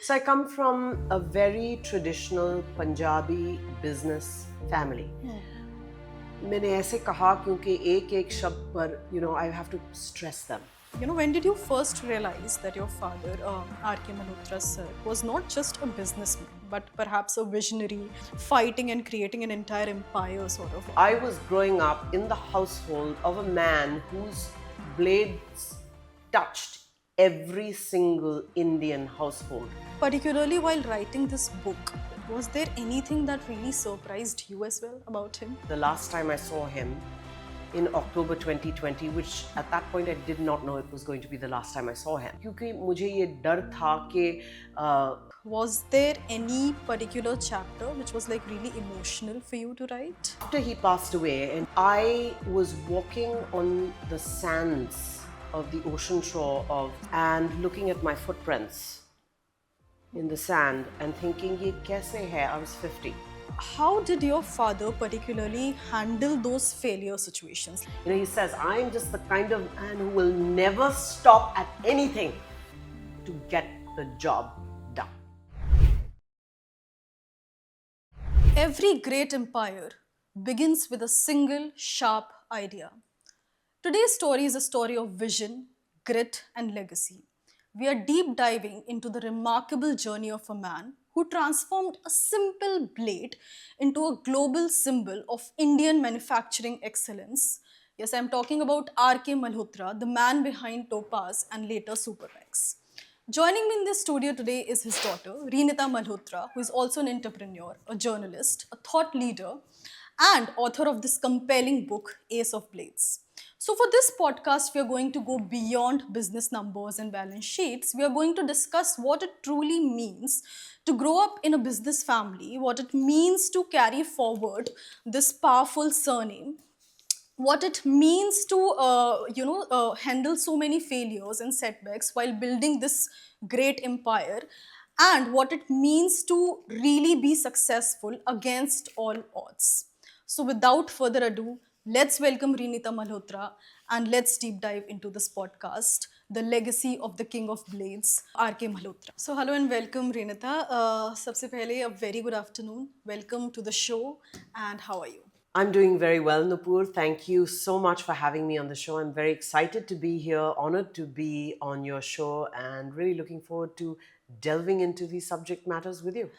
So I come from a very traditional Punjabi business family. मैंने ऐसे कहा क्योंकि एक शब्द पर I have to stress them. When did you first realize that your father, RK Malhotra sir, was not just a businessman, but perhaps a visionary, fighting and creating an entire empire sort of? I was growing up in the household of a man whose blades touched every single Indian household. Particularly while writing this book, was there anything that really surprised you as well about him? The last time I saw him in October 2020, which at that point I did not know it was going to be the last time I saw him. क्योंकि मुझे ये डर था कि Was there any particular chapter which was like really emotional for you to write? after he passed away, and I was walking on the sands of the ocean shore and looking at my footprints in the sand and thinking, ये कैसे है? I was 50. How did your father particularly handle those failure situations? He says, I'm just the kind of man who will never stop at anything to get the job done. Every great empire begins with a single sharp idea. Today's story is a story of vision, grit, and legacy. We are deep diving into the remarkable journey of a man who transformed a simple blade into a global symbol of Indian manufacturing excellence. Yes, I'm talking about RK Malhotra, the man behind Topaz and later Supermax. Joining me in this studio today is his daughter, Reenita Malhotra, who is also an entrepreneur, a journalist, a thought leader, and author of this compelling book, Ace of Blades. So for this podcast, we are going to go beyond business numbers and balance sheets. We are going to discuss what it truly means to grow up in a business family, what it means to carry forward this powerful surname, what it means to handle so many failures and setbacks while building this great empire, and what it means to really be successful against all odds. So without further ado, let's welcome Reenita Malhotra and let's deep dive into this podcast, the legacy of the king of blades, RK Malhotra. So hello and welcome Reenita. Sabse pehle, a very good afternoon. Welcome to the show, and how are you? I'm doing very well, Nupur. Thank you so much for having me on the show. I'm very excited to be here, honored to be on your show, and really looking forward to delving into these subject matters with you.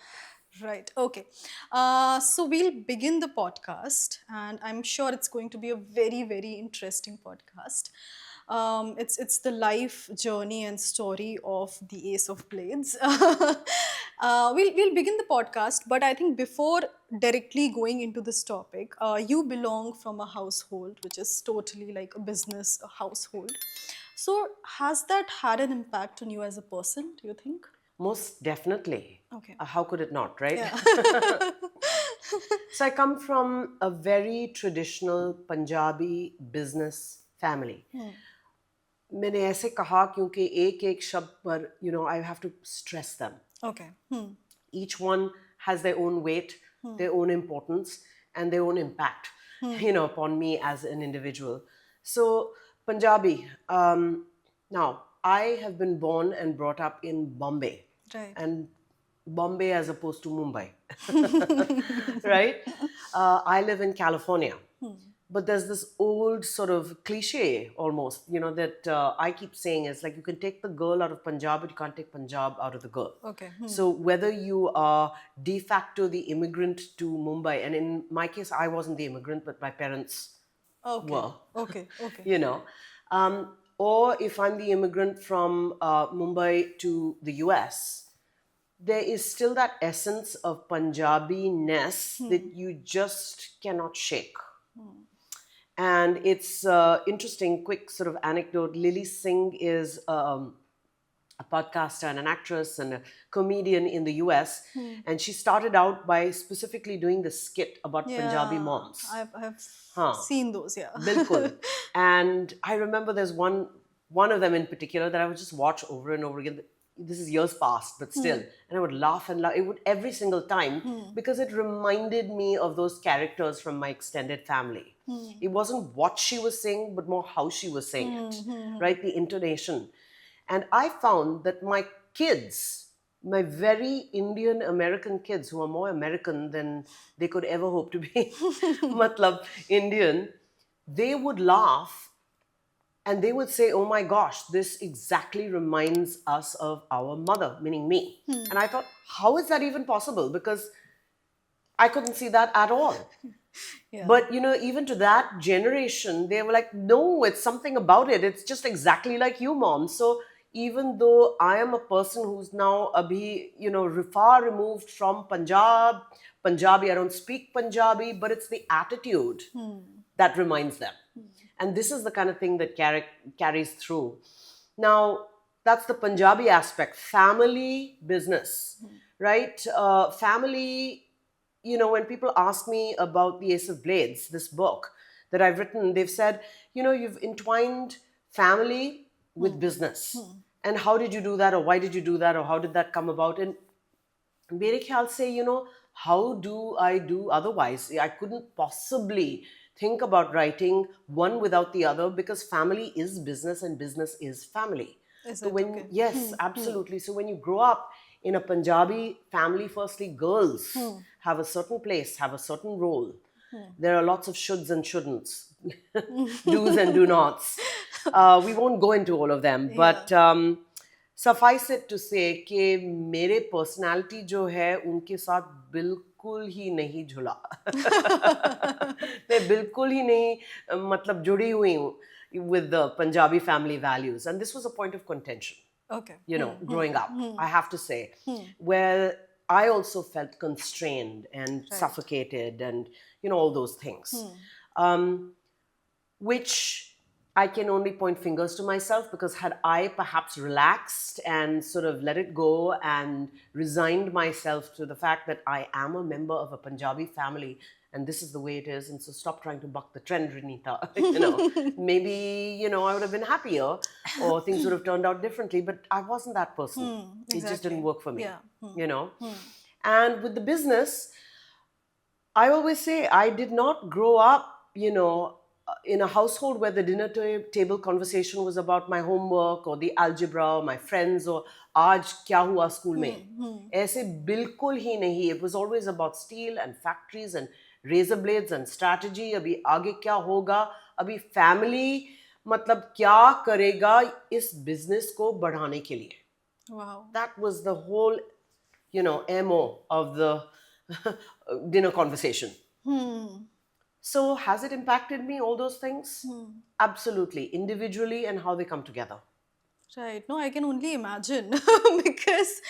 Right. Okay. So we'll begin the podcast, and I'm sure it's going to be a very, very interesting podcast. It's the life journey and story of the Ace of Blades. We'll begin the podcast, but I think before directly going into this topic, you belong from a household which is totally like a business household. So has that had an impact on you as a person, do you think? Most definitely. Okay. How could it not, right? Yeah. So I come from a very traditional Punjabi business family. मैंने ऐसे कहा क्योंकि एक शब्द पर I have to stress them. Okay. Each one has their own weight, their own importance, and their own impact, upon me as an individual. So Punjabi. Now, I have been born and brought up in Bombay. Right. And Bombay as opposed to Mumbai. Right? I live in California. But there's this old sort of cliche almost, that I keep saying is like you can take the girl out of Punjab, but you can't take Punjab out of the girl. Okay. So whether you are de facto the immigrant to Mumbai, and in my case, I wasn't the immigrant, but my parents were. Okay. Okay. Or if I'm the immigrant from Mumbai to the US, there is still that essence of Punjabi-ness that you just cannot shake. And it's interesting, quick sort of anecdote. Lily Singh is a podcaster and an actress and a comedian in the US. And she started out by specifically doing the skit about Punjabi moms. I've seen those, yeah. Bilkul. And I remember there's one of them in particular that I would just watch over and over again. This is years past, but still. And I would laugh and laugh. It would every single time because it reminded me of those characters from my extended family. It wasn't what she was saying, but more how she was saying it, right? The intonation. And I found that my kids my very Indian American kids, who are more American than they could ever hope to be, matlab Indian, they would laugh and they would say, "Oh my gosh, this exactly reminds us of our mother," meaning me. And I thought, how is that even possible? Because I couldn't see that at all. Yeah. But even to that generation, they were like, "No, it's something about it. It's just exactly like you, mom." So even though I am a person who's now far removed from Punjabi, I don't speak Punjabi, but it's the attitude that reminds them. And this is the kind of thing that carries through. Now, that's the Punjabi aspect. Family, business, right? Family, when people ask me about the Ace of Blades, this book that I've written, they've said, you've entwined family with business. And how did you do that? Or why did you do that? Or how did that come about? And mere khayal se, how do I do otherwise? I couldn't possibly think about writing one without the other, because family is business and business is family. Is So it? Okay. yes, absolutely. So when you grow up in a Punjabi family, firstly, girls have a certain place, have a certain role. There are lots of shoulds and shouldn'ts, do's and do nots. We won't go into all of them, but suffice it to say कि मेरे personality जो है उनके साथ बिल्कुल ही नहीं झुला. मैं बिल्कुल ही नहीं मतलब जुड़ी हुई हूँ with the Punjabi family values, and this was a point of contention. Okay. Growing up, I have to say, where I also felt constrained and suffocated and, all those things. Which I can only point fingers to myself, because had I perhaps relaxed and sort of let it go and resigned myself to the fact that I am a member of a Punjabi family and this is the way it is, and so stop trying to buck the trend, Reenita. Maybe, I would have been happier or things would have turned out differently, but I wasn't that person. It just didn't work for me, And with the business, I always say I did not grow up, in a household where the dinner table conversation was about my homework or the algebra or my friends or aaj kya hua school mein. Aise bilkul hi nahi. It was always about steel and factories and razor blades and strategy. Abhi aage kya hoga? Abhi family matlab kya karega is business ko badhane ke liye. Wow. That was the whole, MO of the dinner conversation. So has it impacted me, all those things? Absolutely. Individually and how they come together. Right. No, I can only imagine because,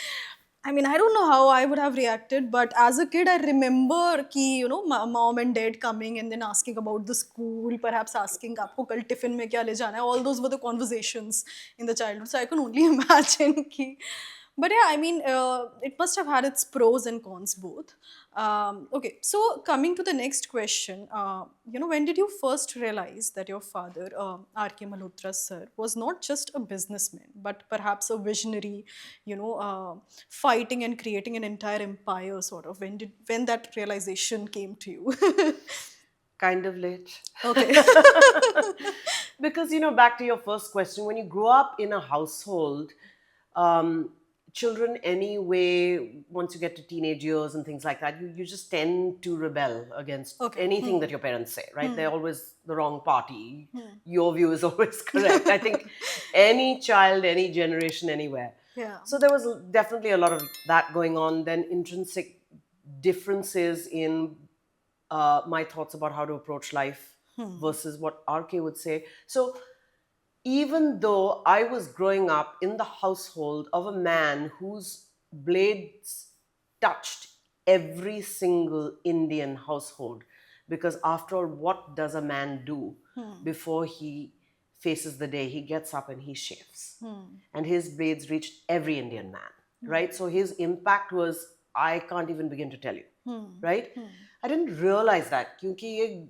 I don't know how I would have reacted, but as a kid, I remember ki, my mom and dad coming and then asking about the school, perhaps asking, aapko kal tiffin mein kya le jana hai? All those were the conversations in the childhood. So I can only imagine ki. But yeah, it must have had its pros and cons both. Okay, so coming to the next question, when did you first realize that your father, RK Malhotra sir, was not just a businessman, but perhaps a visionary, fighting and creating an entire empire, sort of? When that realization came to you? Kind of late. Okay. Because, back to your first question, when you grow up in a household, children anyway, once you get to teenage years and things like that, you just tend to rebel against anything that your parents say, right? They're always the wrong party. Your view is always correct. I think any child, any generation, anywhere. Yeah. So there was definitely a lot of that going on. Then intrinsic differences in my thoughts about how to approach life versus what RK would say. So even though I was growing up in the household of a man whose blades touched every single Indian household, because after all, what does a man do before he faces the day? He gets up and he shaves. And his blades reached every Indian man, right? So his impact was, I can't even begin to tell you, right? I didn't realize that, because ye,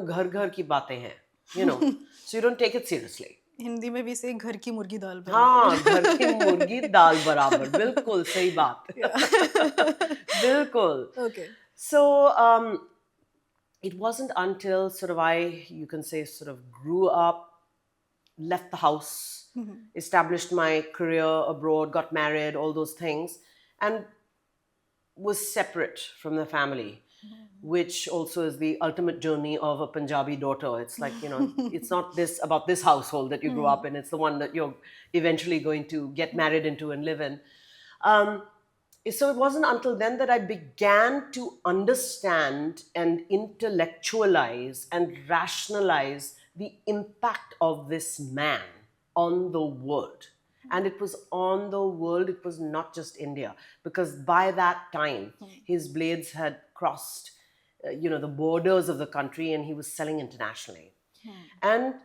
ghar ghar ki baatein hain, so you don't take it seriously. Hindi में भी से घर की मुर्गी दाल बराबर. हाँ, घर की मुर्गी दाल बराबर. बिल्कुल सही बात. बिल्कुल. Okay. So it wasn't until sort of you can say, sort of grew up, left the house, established my career abroad, got married, all those things, and was separate from the family, which also is the ultimate journey of a Punjabi daughter. It's like, it's not this about this household that you grew up in, it's the one that you're eventually going to get married into and live in. Um, so it wasn't until then that I began to understand and intellectualize and rationalize the impact of this man on the world. And it was on the world, it was not just India, because by that time, his blades had crossed, the borders of the country, and he was selling internationally. And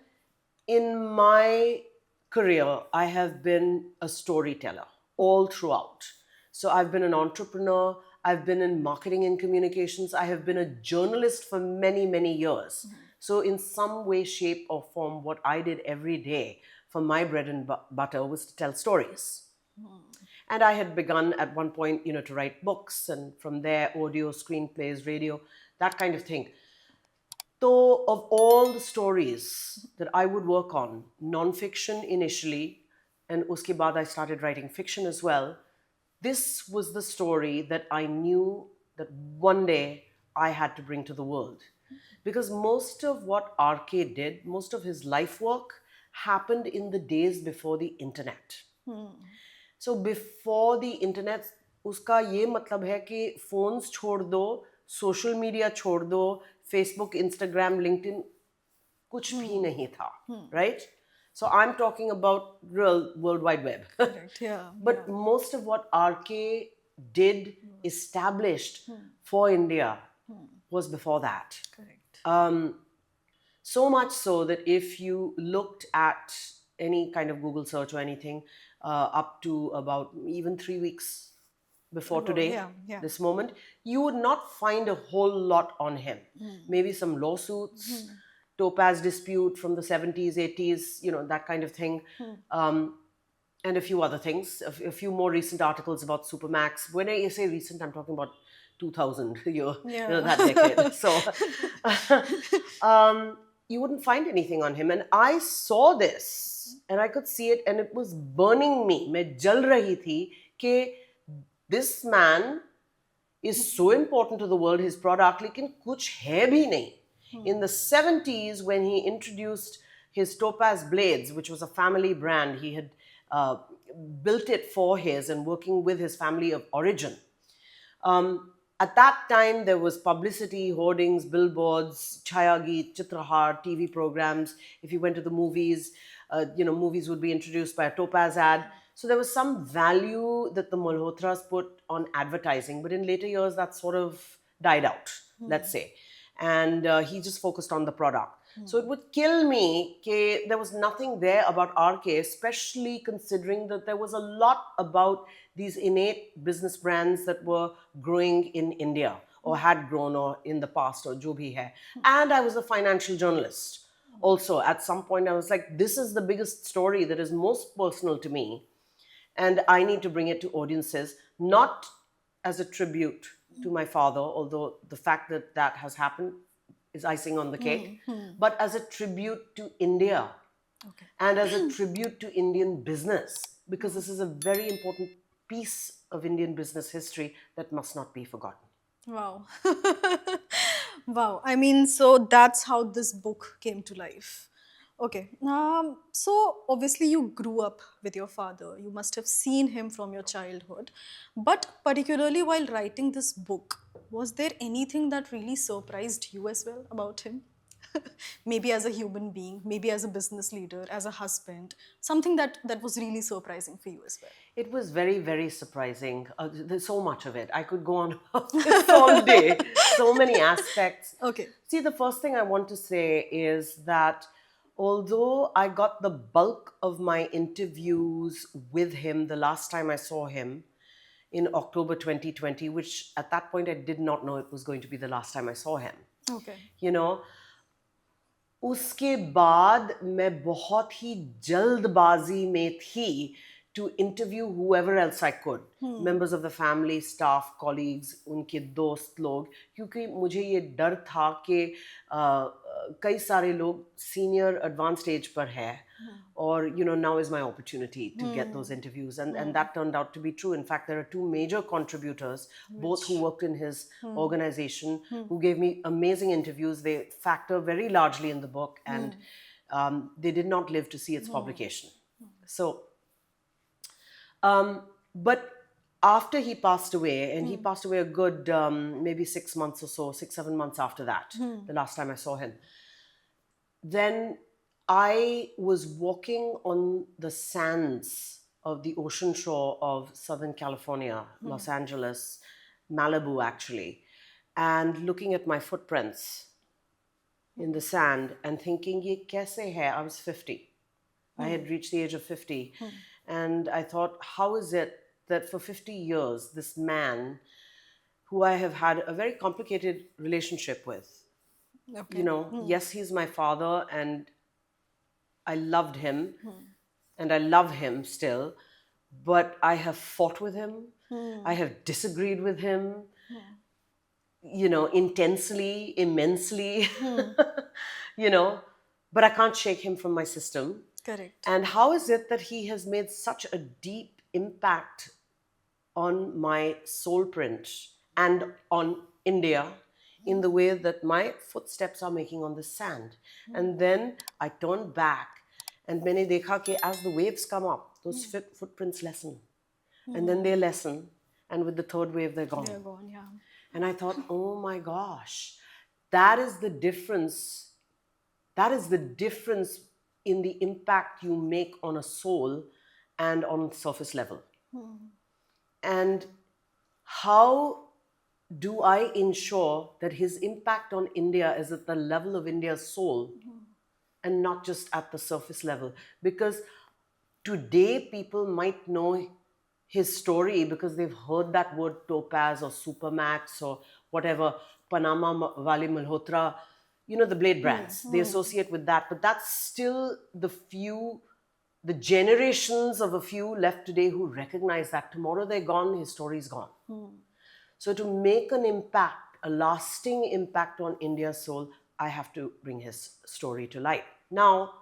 in my career, I have been a storyteller all throughout. So I've been an entrepreneur, I've been in marketing and communications, I have been a journalist for many, many years. So, in some way, shape, or form, what I did every day for my bread and butter was to tell stories. And I had begun at one point, to write books, and from there, audio, screenplays, radio, that kind of thing. So, of all the stories that I would work on, non-fiction initially, and uske baad I started writing fiction as well, this was the story that I knew that one day I had to bring to the world. Because most of what RK did, most of his life work, happened in the days before the internet. So before the internet, उसका ये मतलब है कि phones छोड़ दो, social media छोड़ दो, Facebook, Instagram, LinkedIn, कुछ भी नहीं था, right? So I'm talking about real World Wide Web. Correct, yeah. But most of what RK did, established for India, was before that. Correct. So much so that if you looked at any kind of Google search or anything, up to about even 3 weeks before today, this moment, you would not find a whole lot on him. Maybe some lawsuits, Topaz dispute from the 70s, 80s, that kind of thing. And a few other things, a few more recent articles about Supermax. When I say recent, I'm talking about 2000, that decade. So you wouldn't find anything on him. And I saw this, and I could see it, and it was burning me. मैं जल रही थी कि this man is so important to the world, his product, लेकिन कुछ है भी नहीं. In the 70s, when he introduced his Topaz blades, which was a family brand, he had built it for his and working with his family of origin. At that time, there was publicity, hoardings, billboards, Chayagi, Chitrahar, TV programs. If you went to the movies, movies would be introduced by a Topaz ad. So there was some value that the Malhotras put on advertising, but in later years, that sort of died out, let's say. And he just focused on the product. So it would kill me that there was nothing there about RK, especially considering that there was a lot about these innate business brands that were growing in India or had grown or in the past or jo bhi hai. And I was a financial journalist. Also, at some point, I was like, this is the biggest story that is most personal to me. And I need to bring it to audiences, not as a tribute to my father, although the fact that that has happened is icing on the cake, but as a tribute to India and as a tribute to Indian business, because this is a very important piece of Indian business history that must not be forgotten. Wow. Wow. I mean, so that's how this book came to life. Okay. So obviously you grew up with your father. You must have seen him from your childhood. But particularly while writing this book, was there anything that really surprised you as well about him? Maybe as a human being, maybe as a business leader, as a husband, something that was really surprising for you as well. It was very, very surprising. There's so much of it. I could go on about this all day. So many aspects. Okay. See, the first thing I want to say is that although I got the bulk of my interviews with him the last time I saw him in October 2020, which at that point I did not know it was going to be the last time I saw him. Okay. उसके बाद मैं बहुत ही जल्दबाजी में थी to interview whoever else I could, members of the family, staff, colleagues, उनके दोस्त लोग, क्योंकि मुझे ये डर था कि कई सारे लोग senior advanced age पर है, or now is my opportunity to get those interviews, and that turned out to be true. In fact, there are two major contributors, both who worked in his organization, who gave me amazing interviews. They factor very largely in the book, and they did not live to see its publication. So but after he passed away, and he passed away a good maybe 6 months or so, 6-7 months after that, the last time I saw him, then I was walking on the sands of the ocean shore of Southern California, Los Angeles, Malibu actually, and looking at my footprints in the sand and thinking, ye kaise hai? I was 50. I had reached the age of 50. And I thought, how is it that for 50 years, this man who I have had a very complicated relationship with, Okay. yes, he's my father, and I loved him, and I love him still, but I have fought with him, I have disagreed with him, intensely, immensely, but I can't shake him from my system. Correct. And how is it that he has made such a deep impact on my soul print and on India in the way that my footsteps are making on the sand? And then I turned back, and मैंने देखा कि as the waves come up, those footprints lessen. And then they lessen, and with the third wave, they're gone. They're gone, yeah. And I thought, oh my gosh, that is the difference. That is the difference in the impact you make on a soul and on surface level. And how do I ensure that his impact on India is at the level of India's soul and not just at the surface level? Because today people might know his story because they've heard that word Topaz or Supermax or whatever, Panama Wali Malhotra, the blade brands. They associate with that. But that's still the generations of a few left today who recognize that. Tomorrow they're gone, his story's gone. So to make an impact, a lasting impact on India's soul, I have to bring his story to light. Now,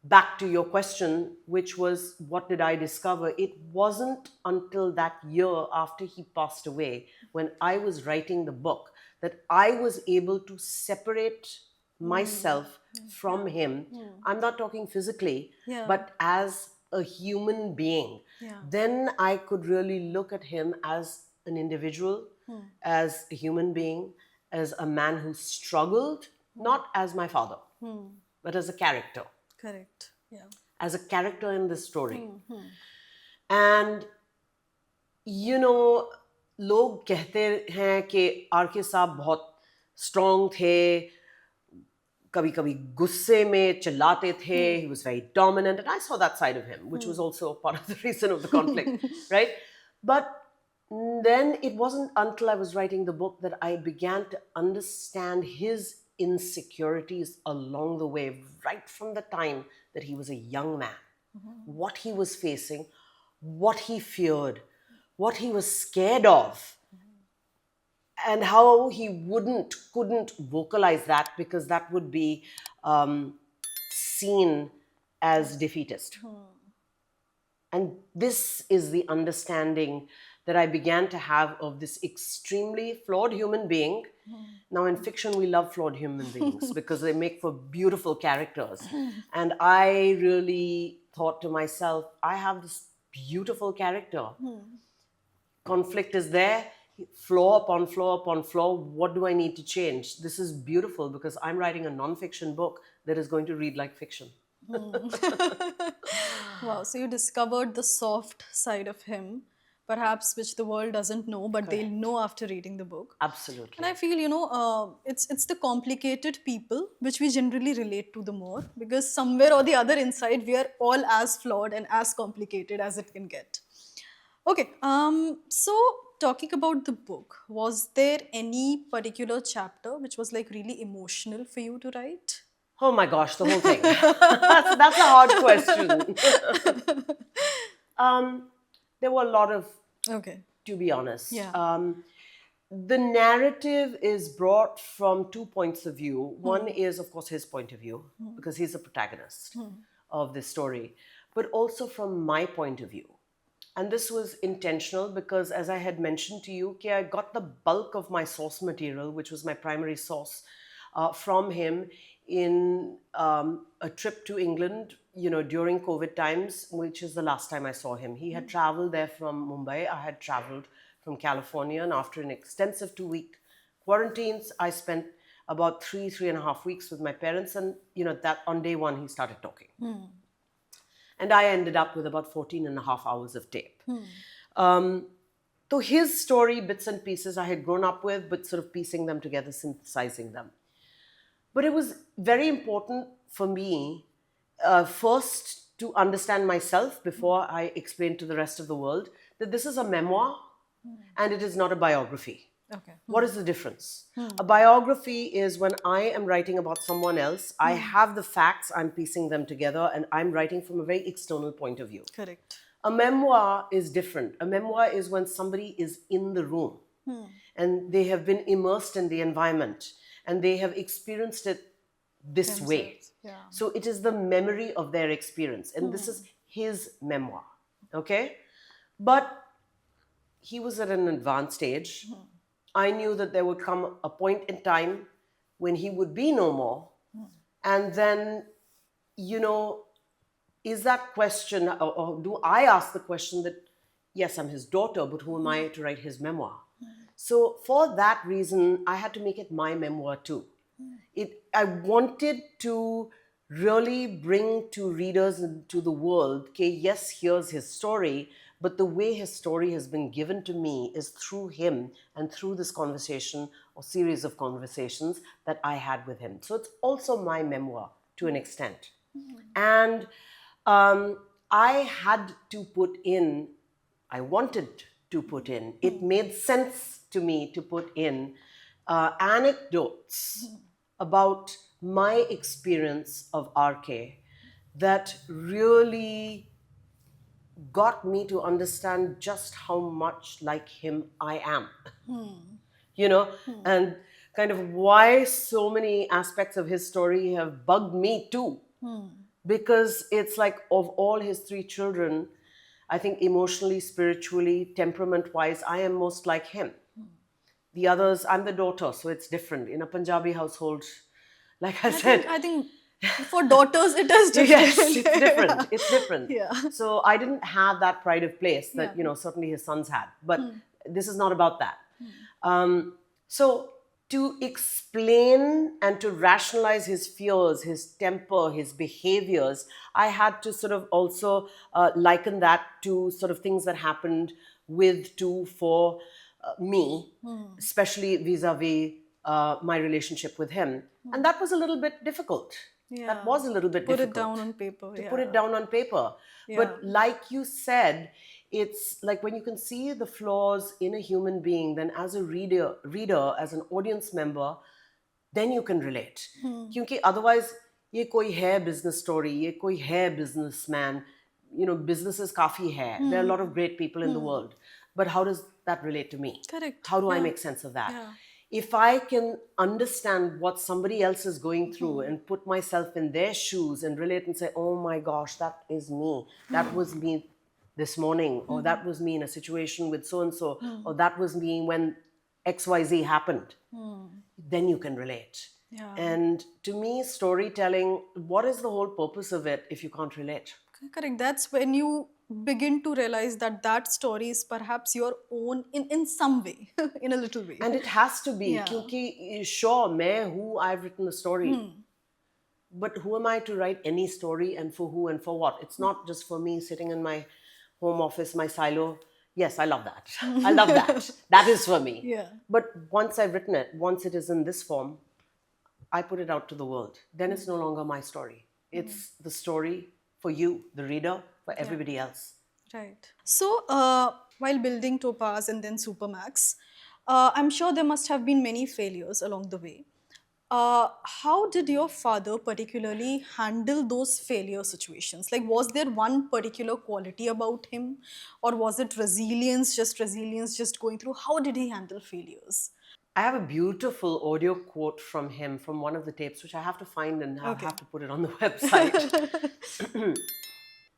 back to your question, which was, what did I discover? It wasn't until that year after he passed away, when I was writing the book, that I was able to separate myself from him. I'm not talking physically, but as a human being. Then I could really look at him as an individual, as a human being, as a man who struggled, not as my father, but as a character. Correct. Yeah. As a character in this story. And लोग कहते हैं कि R K साहब बहुत strong थे, कभी कभी गुस्से में चिल्लाते थे, he was very dominant, and I saw that side of him, which was also part of the reason of the conflict, right? But then it wasn't until I was writing the book that I began to understand his insecurities along the way, right from the time that he was a young man, what he was facing, what he feared, what he was scared of, and how he couldn't vocalize that because that would be seen as defeatist. And this is the understanding that I began to have of this extremely flawed human being. Now, in fiction, we love flawed human beings because they make for beautiful characters. And I really thought to myself, I have this beautiful character. Conflict is there, flaw upon flaw upon flaw. What do I need to change? This is beautiful because I'm writing a non-fiction book that is going to read like fiction. Wow, so you discovered the soft side of him, perhaps which the world doesn't know, but they'll know after reading the book. Absolutely. And I feel, it's the complicated people which we generally relate to the more, because somewhere or the other inside, we are all as flawed and as complicated as it can get. Okay, so talking about the book, was there any particular chapter which was like really emotional for you to write? Oh my gosh, the whole thing. That's a hard question. There were a lot of, Okay. to be honest. Yeah. The narrative is brought from two points of view. One is, of course, his point of view, because he's the protagonist of this story, but also from my point of view. And this was intentional because, as I had mentioned to you, I got the bulk of my source material, which was my primary source, from him in a trip to England, during COVID times, which is the last time I saw him. He had traveled there from Mumbai. I had traveled from California. And after an extensive 2-week quarantines, I spent about 3.5 weeks with my parents. And, that on day one, he started talking. And I ended up with about 14.5 hours of tape. So his story, bits and pieces I had grown up with, but sort of piecing them together, synthesizing them. But it was very important for me, first, to understand myself before I explain to the rest of the world that this is a memoir and it is not a biography. Okay. What is the difference? A biography is when I am writing about someone else, I have the facts, I'm piecing them together, and I'm writing from a very external point of view. Correct. A memoir is different. A memoir is when somebody is in the room and they have been immersed in the environment and they have experienced it this way. Yeah. So it is the memory of their experience. And this is his memoir. Okay? But he was at an advanced age. I knew that there would come a point in time when he would be no more. And then, is that question, or do I ask the question that, yes, I'm his daughter, but who am I to write his memoir? So for that reason, I had to make it my memoir too. I wanted to really bring to readers and to the world, okay, yes, here's his story, but the way his story has been given to me is through him and through this conversation or series of conversations that I had with him. So it's also my memoir to an extent. And I had to put in, I wanted to put in, it made sense to me to put in anecdotes about my experience of RK that really got me to understand just how much like him I am. And kind of why so many aspects of his story have bugged me too. Because it's like, of all his 3 children, I think emotionally, spiritually, temperament-wise, I am most like him. The others, I'm the daughter, so it's different. In a Punjabi household, like I said... I think for daughters it is different. Yes, it's different. It's different. Yeah. So I didn't have that pride of place that, certainly his sons had. But this is not about that. So to explain and to rationalize his fears, his temper, his behaviors, I had to sort of also liken that to sort of things that happened for me, especially vis-a-vis my relationship with him. And that was a little bit difficult. Yeah. That was a little bit difficult. Put it down on paper. To put it down on paper. Yeah. But like you said, it's like when you can see the flaws in a human being, then as a reader, as an audience member, then you can relate. Because otherwise, ye koi hai business story, ye koi hai businessman, businesses kafi hai. There are a lot of great people in the world. But how does that relate to me? Correct. How do I make sense of that? Yeah. If I can understand what somebody else is going through and put myself in their shoes and relate and say, oh my gosh, that is me. That was me this morning, or that was me in a situation with so-and-so, or that was me when XYZ happened, then you can relate. Yeah. And to me, storytelling, what is the whole purpose of it if you can't relate? Correct. That's when you begin to realize that story is perhaps your own in some way, in a little way. And it has to be. Yeah. Because sure, I've written a story. But who am I to write any story, and for who and for what? It's not just for me sitting in my home office, my silo. Yes, I love that. I love that. That is for me. Yeah. But once I've written it, once it is in this form, I put it out to the world. Then it's no longer my story. It's the story for you, the reader, for everybody else. Right. So, while building Topaz and then Supermax, I'm sure there must have been many failures along the way. How did your father particularly handle those failure situations? Like, was there one particular quality about him, or was it resilience, just going through? How did he handle failures? I have a beautiful audio quote from him from one of the tapes, which I have to find and I Okay. have to put it on the website.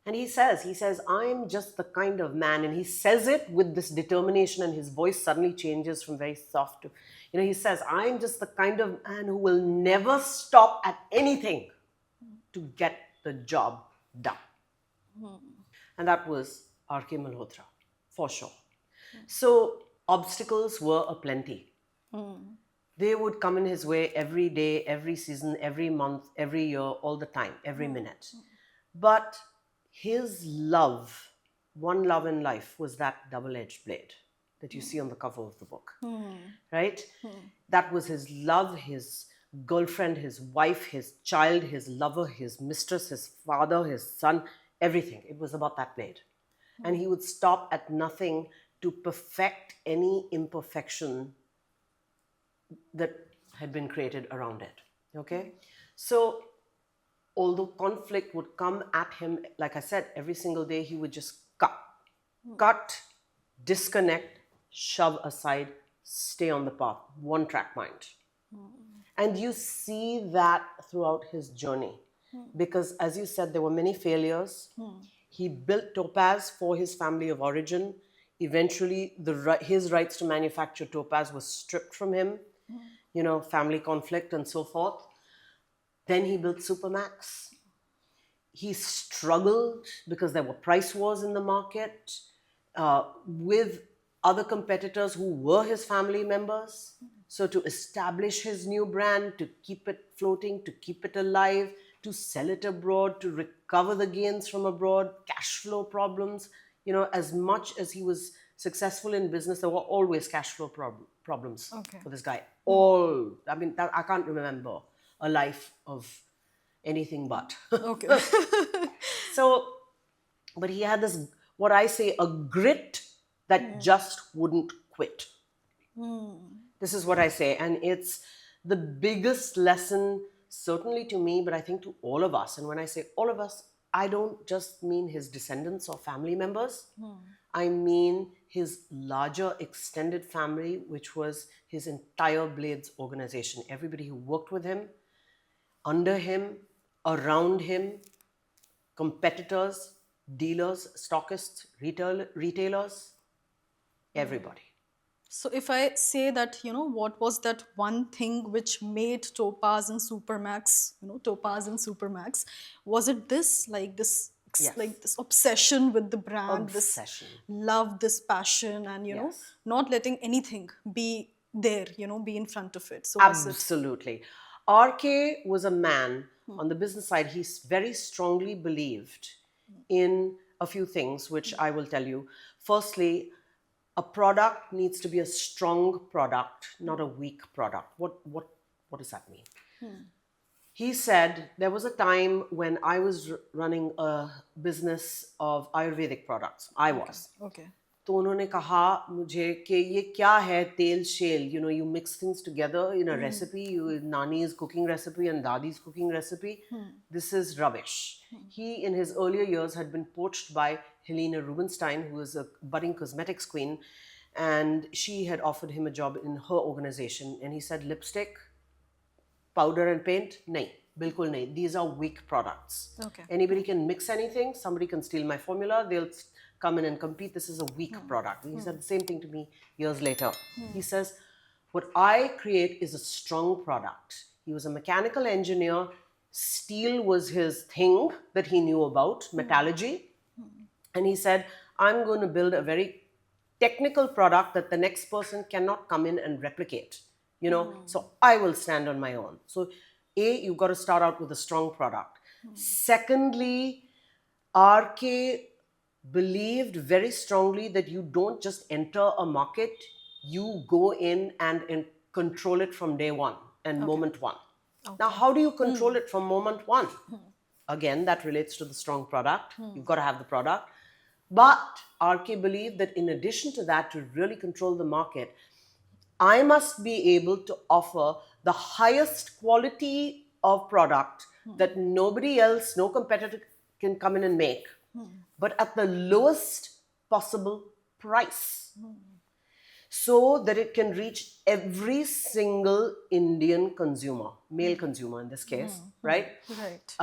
And he says, I'm just the kind of man, and he says it with this determination, and his voice suddenly changes from very soft to, he says, I'm just the kind of man who will never stop at anything to get the job done. And that was RK Malhotra, for sure. So obstacles were aplenty. They would come in his way every day, every season, every month, every year, all the time, every minute. But his love, one love in life, was that double-edged blade that you see on the cover of the book, right? That was his love, his girlfriend, his wife, his child, his lover, his mistress, his father, his son, everything. It was about that blade. And he would stop at nothing to perfect any imperfection that had been created around it. Okay? So, although conflict would come at him, like I said, every single day, he would just cut, disconnect, shove aside, stay on the path, one track mind. And you see that throughout his journey. Because, as you said, there were many failures. He built Topaz for his family of origin. Eventually, his rights to manufacture Topaz was stripped from him, family conflict and so forth. Then he built Supermax. He struggled because there were price wars in the market with other competitors who were his family members. So to establish his new brand, to keep it floating, to keep it alive, to sell it abroad, to recover the gains from abroad, cash flow problems, as much as he was successful in business, there were always cash flow problems for this guy. I can't remember a life of anything but. Okay. So, but he had this, what I say, a grit that just wouldn't quit. This is what I say. And it's the biggest lesson, certainly to me, but I think to all of us. And when I say all of us, I don't just mean his descendants or family members. I mean his larger extended family, which was his entire Blades organization. Everybody who worked with him, under him, around him, competitors, dealers, stockists, retailers, everybody. So if I say that, what was that one thing which made Topaz and Supermax, Topaz and Supermax, was it this, like this, Yes. like this obsession with the brand, Obsession. this love, this passion, and Yes. not letting anything be there, be in front of it. So was it? Absolutely. RK was a man on the business side. He very strongly believed in a few things, which I will tell you. Firstly, a product needs to be a strong product, not a weak product. What does that mean? He said there was a time when I was running a business of Ayurvedic products. I was. Okay. तो उन्होंने कहा मुझे कि ये क्या है तेल shell, you mix things together in a recipe, Nani's cooking recipe and Dadi's cooking recipe. This is rubbish. He, in his earlier years, had been poached by Helena Rubinstein, who was a budding cosmetics queen, and she had offered him a job in her organization. And he said, lipstick, powder and paint, nahi, bilkul nahi. These are weak products. Okay. Anybody can mix anything. Somebody can steal my formula. They'll come in and compete. This is a weak product. And he said the same thing to me years later. He says, what I create is a strong product. He was a mechanical engineer. Steel was his thing that he knew about, metallurgy. And he said, I'm going to build a very technical product that the next person cannot come in and replicate. So I will stand on my own. So you've got to start out with a strong product. Secondly, RK believed very strongly that you don't just enter a market, you go in and control it from day one and moment one. Now, how do you control it from moment one? Again, that relates to the strong product. You've got to have the product. But RK believed that in addition to that, to really control the market, I must be able to offer the highest quality of product that nobody else, no competitor can come in and make, but at the lowest possible price, so that it can reach every single Indian consumer, male consumer in this case, right? Right.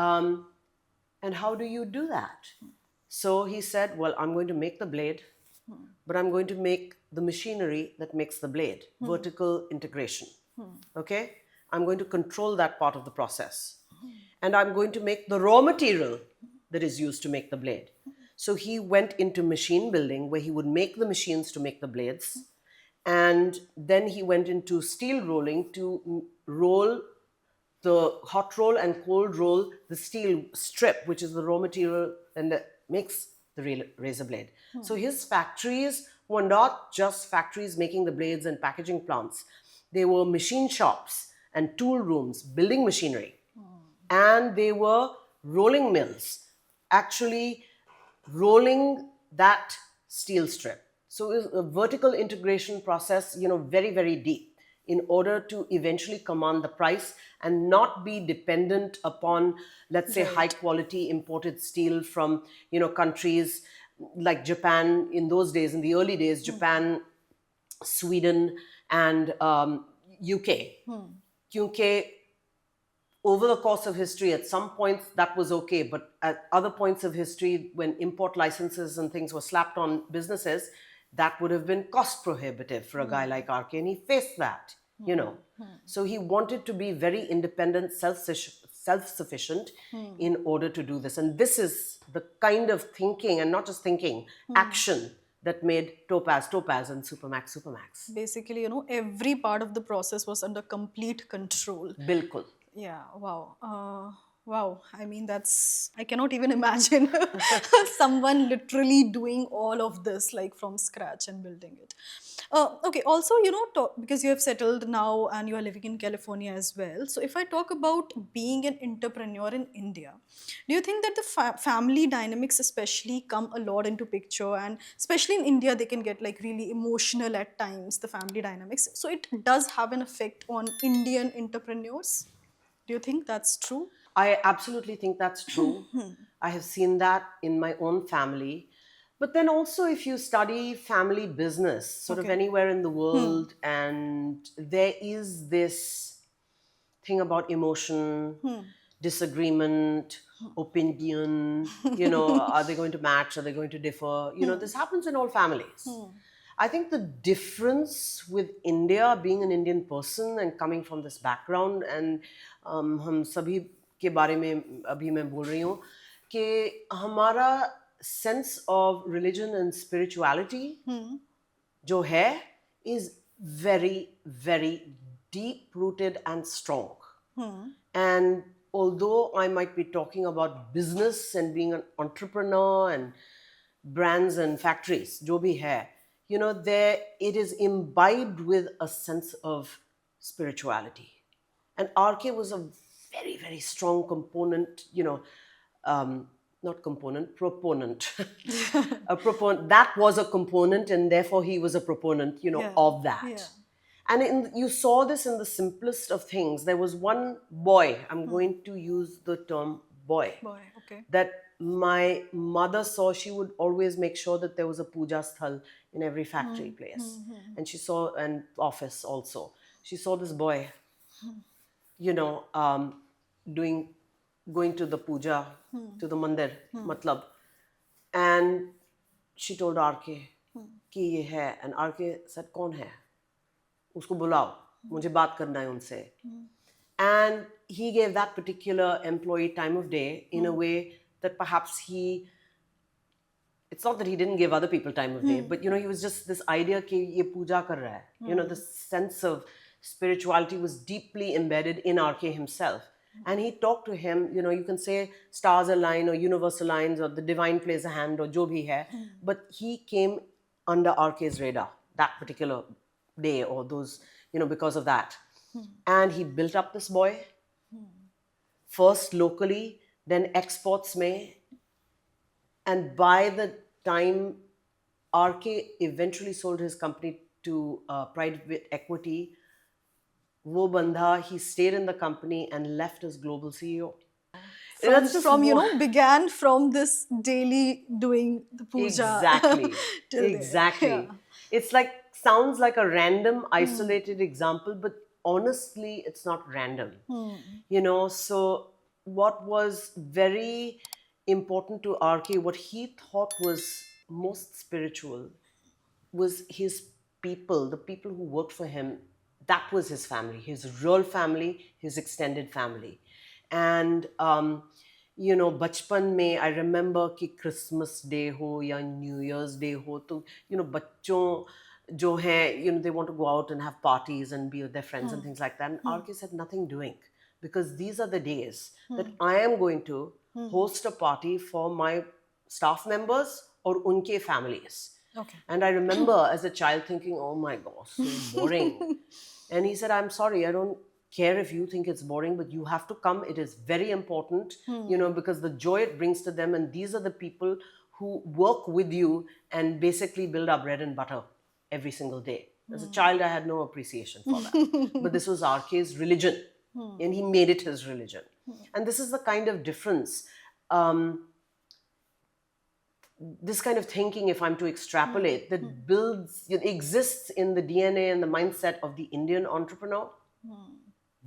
And how do you do that? So he said, well, I'm going to make the blade, but I'm going to make the machinery that makes the blade, vertical integration. Okay? I'm going to control that part of the process. And I'm going to make the raw material that is used to make the blade. So he went into machine building where he would make the machines to make the blades. And then he went into steel rolling to roll the hot roll and cold roll the steel strip, which is the raw material and that makes the razor blade. So his factories were not just factories making the blades and packaging plants. They were machine shops and tool rooms, building machinery. And they were rolling mills, actually rolling that steel strip. So it was a vertical integration process, very, very deep, in order to eventually command the price and not be dependent upon, let's say, high quality imported steel from, countries like Japan in those days, in the early days, Japan, Sweden, and UK. Kyunke over the course of history, at some points that was okay, but at other points of history, when import licenses and things were slapped on businesses, that would have been cost prohibitive for a guy like RK, and he faced that. So he wanted to be very independent, self-sufficient in order to do this. And this is the kind of thinking, and not just thinking, action that made Topaz Topaz and Supermax. Basically, every part of the process was under complete control. Bilkul. Yeah, wow. Wow. I mean, I cannot even imagine someone literally doing all of this, like from scratch and building it. Okay, also, because you have settled now and you are living in California as well. So, if I talk about being an entrepreneur in India, do you think that the family dynamics especially come a lot into picture? And especially in India, they can get like really emotional at times, the family dynamics. So, it does have an effect on Indian entrepreneurs. Do you think that's true? I absolutely think that's true. I have seen that in my own family. But then also, if you study family business, sort of anywhere in the world, and there is this thing about emotion, disagreement, opinion, are they going to match? Are they going to differ? This happens in all families. I think the difference with India, being an Indian person and coming from this background, and हम सभी के बारे में अभी मैं बोल रही हूँ कि हमारा sense of religion and spirituality जो है is very, very deep rooted and strong. And although I might be talking about business and being an entrepreneur and brands and factories, जो भी है, it is imbibed with a sense of spirituality. And RK was a very, very strong component, not component, proponent. That was a component, and therefore he was a proponent, of that. Yeah. And you saw this in the simplest of things. There was one boy, I'm going to use the term boy, Okay. that my mother saw. She would always make sure that there was a puja sthal in every factory place. And she saw an office also. She saw this boy, going to the puja, to the mandir, matlab. And she told RK, कि ये है. And RK said, कौन है? उसको बुलाओ, मुझे बात करना है उनसे. And he gave that particular employee time of day in a way that perhaps it's not that he didn't give other people time of day, but he was just this idea कि ये पूजा कर रहा है. The sense of spirituality was deeply embedded in RK himself. And he talked to him, you can say stars align or universe aligns or the divine plays a hand or jo bhi hai, but he came under RK's radar that particular day or those, because of that. And he built up this boy, first locally, then exports mein. And by the time RK eventually sold his company to private equity. Wo bandha, he stayed in the company and left as global CEO. That's just Began from this daily doing the puja exactly, till there. Yeah. exactly. It's like sounds like a random, isolated example, but honestly, it's not random. So what was very important to RK, what he thought was most spiritual, was his people, the people who worked for him. That was his family, his real family, his extended family. And, बचपन में I remember कि Christmas Day हो या New Year's Day हो, तो, बच्चों जो हैं, they want to go out and have parties and be with their friends and things like that. And RK said, nothing doing. Because these are the days that I am going to host a party for my staff members or unke families. Okay. And I remember as a child thinking, oh my gosh, so boring. And he said, I'm sorry, I don't care if you think it's boring, but you have to come. It is very important, because the joy it brings to them. And these are the people who work with you and basically build our bread and butter every single day. As a child, I had no appreciation for that. But this was RK's religion. And he made it his religion. And this is the kind of difference. This kind of thinking, if I'm to extrapolate, that exists in the DNA and the mindset of the Indian entrepreneur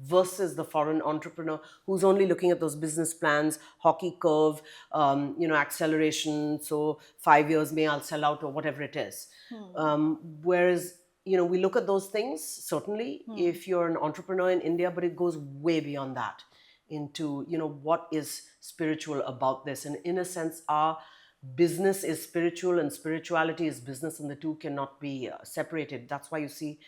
versus the foreign entrepreneur who's only looking at those business plans, hockey curve, acceleration. So 5 years, may I'll sell out or whatever it is. Whereas, we look at those things, certainly, if you're an entrepreneur in India, but it goes way beyond that into, what is spiritual about this. And in a sense, our business is spiritual and spirituality is business, and the two cannot be separated. That's why you see,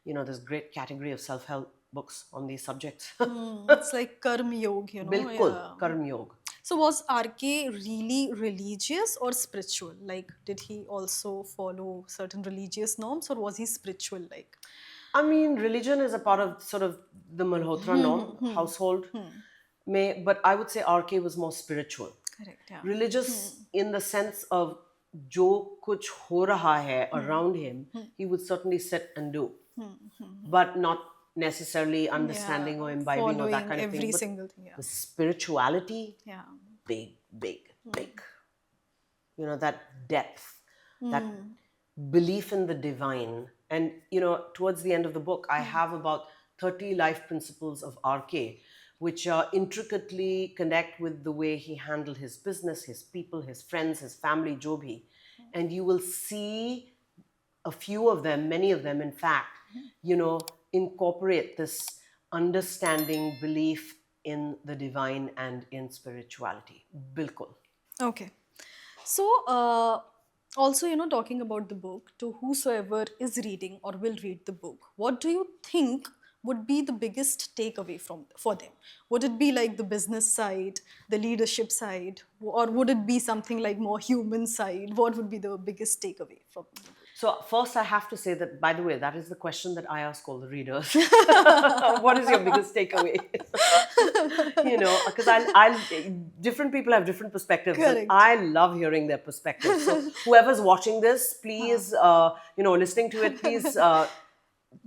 this great category of self-help books on these subjects. It's like karma yoga, Bilkul, karma yoga. So was RK really religious or spiritual? Like, did he also follow certain religious norms, or was he spiritual? Like, I mean, religion is a part of sort of the Malhotra norm, household. But I would say RK was more spiritual. Correct, yeah. Religious in the sense of jo kuch ho raha hai around him, he would certainly sit and do. But not necessarily understanding or imbibing or that kind of thing. Every single thing, the spirituality, yeah. big. That depth, that belief in the divine. And, towards the end of the book, I have about 30 life principles of RK, which intricately connect with the way he handled his business, his people, his friends, his family, jo bhi. And you will see a few of them, many of them, in fact, incorporate this understanding, belief in the divine and in spirituality. Bilkul. Okay. So, also, talking about the book, to whosoever is reading or will read the book, what do you think would be the biggest takeaway for them? Would it be like the business side, the leadership side, or would it be something like more human side? What would be the biggest takeaway from the book? So first I have to say that, by the way, that is the question that I ask all the readers. What is your biggest takeaway? Because different people have different perspectives. Correct. And I love hearing their perspectives. So whoever's watching this, please, listening to it, please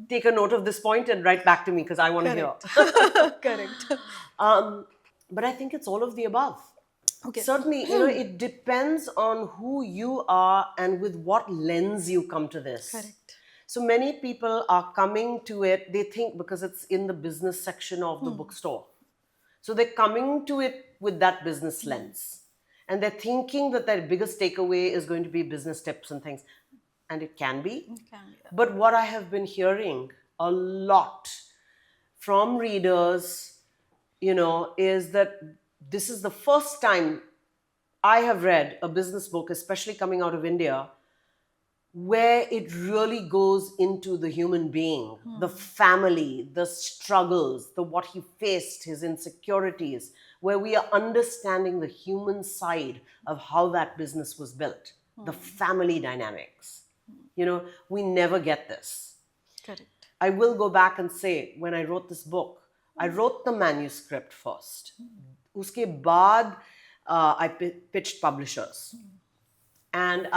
take a note of this point and write back to me because I want to hear. Correct. But I think it's all of the above. Okay. Certainly, it depends on who you are and with what lens you come to this. Correct. So many people are coming to it, they think because it's in the business section of the bookstore. So they're coming to it with that business lens. And they're thinking that their biggest takeaway is going to be business tips and things. And it can be. It can be. But what I have been hearing a lot from readers, is that this is the first time I have read a business book, especially coming out of India, where it really goes into the human being, the family, the struggles, what he faced, his insecurities, where we are understanding the human side of how that business was built, the family dynamics. We never get this. Correct. I will go back and say, when I wrote this book, I wrote the manuscript first. Uske baad, I pitched publishers. And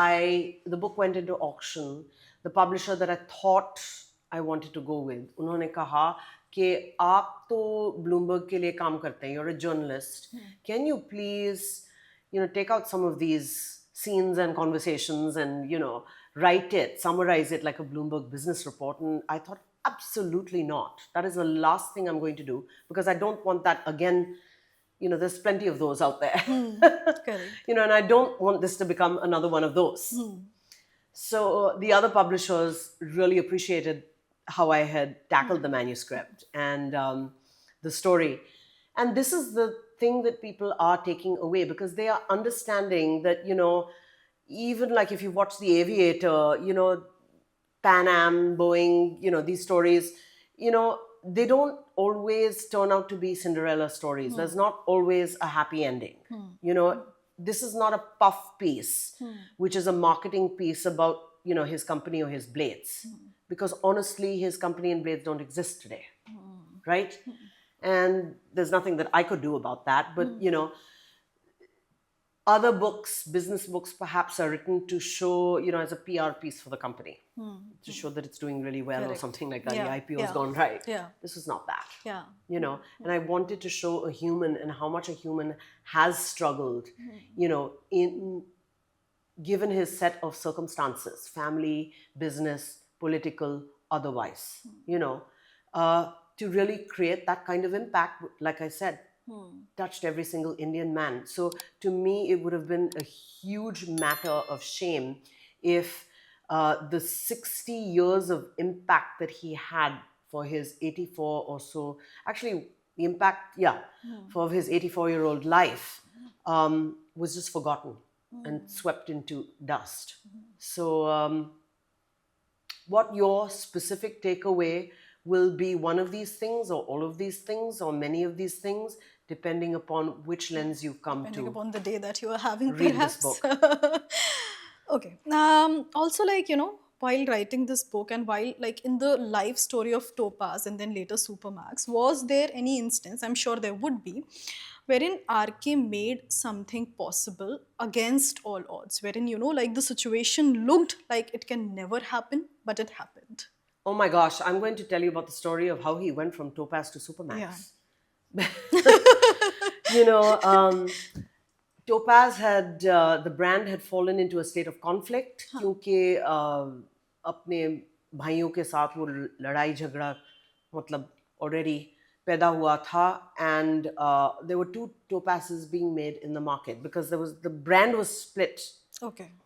the book went into auction. the publisher that I thought I wanted to go with, उन्होंने कहा कि आप तो Bloomberg के लिए काम करते हैं, you're a journalist. Can you please, take out some of these scenes and conversations and, write it, summarize it like a Bloomberg business report? And I thought, absolutely not. That is the last thing I'm going to do, because I don't want that again. There's plenty of those out there. Correct. And I don't want this to become another one of those. So the other publishers really appreciated how I had tackled the manuscript and the story. And this is the thing that people are taking away, because they are understanding that, even like if you watch The Aviator, Pan Am, Boeing, these stories, they don't always turn out to be Cinderella stories. There's not always a happy ending. This is not a puff piece, which is a marketing piece about, his company or his blades. Because honestly, his company and blades don't exist today, right? And there's nothing that I could do about that. But, other books, business books perhaps, are written to show, as a PR piece for the company, to show that it's doing really well. Correct. Or something like that. Yeah. The IPO has gone right. Yeah. This is not that. Yeah. And I wanted to show a human and how much a human has struggled, in given his set of circumstances, family, business, political, otherwise, to really create that kind of impact. Like I said, touched every single Indian man. So to me, it would have been a huge matter of shame if the 60 years of impact that he had for his 84 or so, actually the impact, for his 84-year-old life was just forgotten and swept into dust. So what your specific takeaway will be, one of these things or all of these things or many of these things, depending upon which lens you come Depending to. upon the day that you are having, read perhaps. this book. Okay. Also, while writing this book and while in the life story of Topaz and then later Supermax, was there any instance, I'm sure there would be, wherein RK made something possible against all odds, wherein, the situation looked like it can never happen, but it happened? Oh my gosh, I'm going to tell you about the story of how he went from Topaz to Supermax. Yeah. Topaz had, the brand had fallen into a state of conflict, क्योंकि अपने भाइयों के साथ वो लड़ाई झगड़ा मतलब already पैदा हुआ था, and there were two Topazes being made in the market, because the brand was split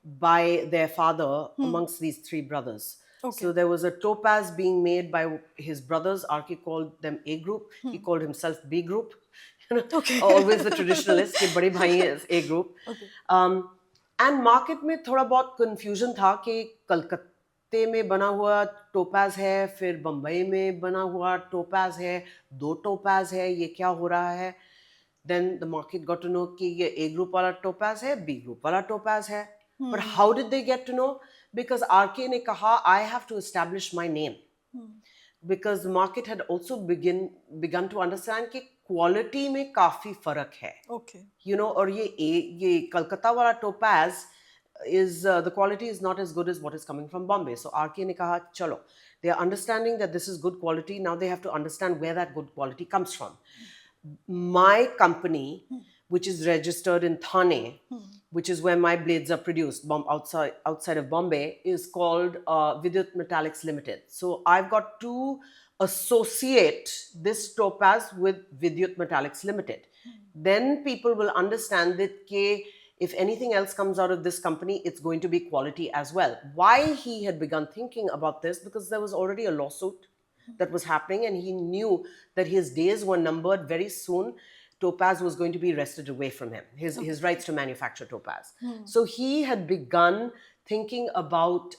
by their father amongst these three brothers. Okay. So there was a Topaz being made by his brothers. RK called them A group. He called himself B group. Always the traditionalist, कि बड़े भाई हैं A group. And market में थोड़ा बहुत confusion था कि कलकत्ते में बना हुआ Topaz है, फिर बम्बई में बना हुआ Topaz है, दो Topaz है, ये क्या हो रहा है? Then the market got to know कि ये A group वाला Topaz है, B group वाला Topaz है. But how did they get to know? Because RK ने कहा, I have to establish my name. Because the market had also begun to understand कि quality में काफी फर्क है. Okay. और ये कलकत्ता वाला Topaz is the quality is not as good as what is coming from Bombay. So RK ने कहा, चलो, they are understanding that this is good quality. Now they have to understand where that good quality comes from. My company, which is registered in Thane, which is where my blades are produced outside of Bombay, is called Vidyut Metallics Limited. So I've got to associate this Topaz with Vidyut Metallics Limited. Then people will understand that if anything else comes out of this company, it's going to be quality as well. Why he had begun thinking about this? Because there was already a lawsuit that was happening, and he knew that his days were numbered. Very soon Topaz was going to be wrested away from him, his rights to manufacture Topaz. So he had begun thinking about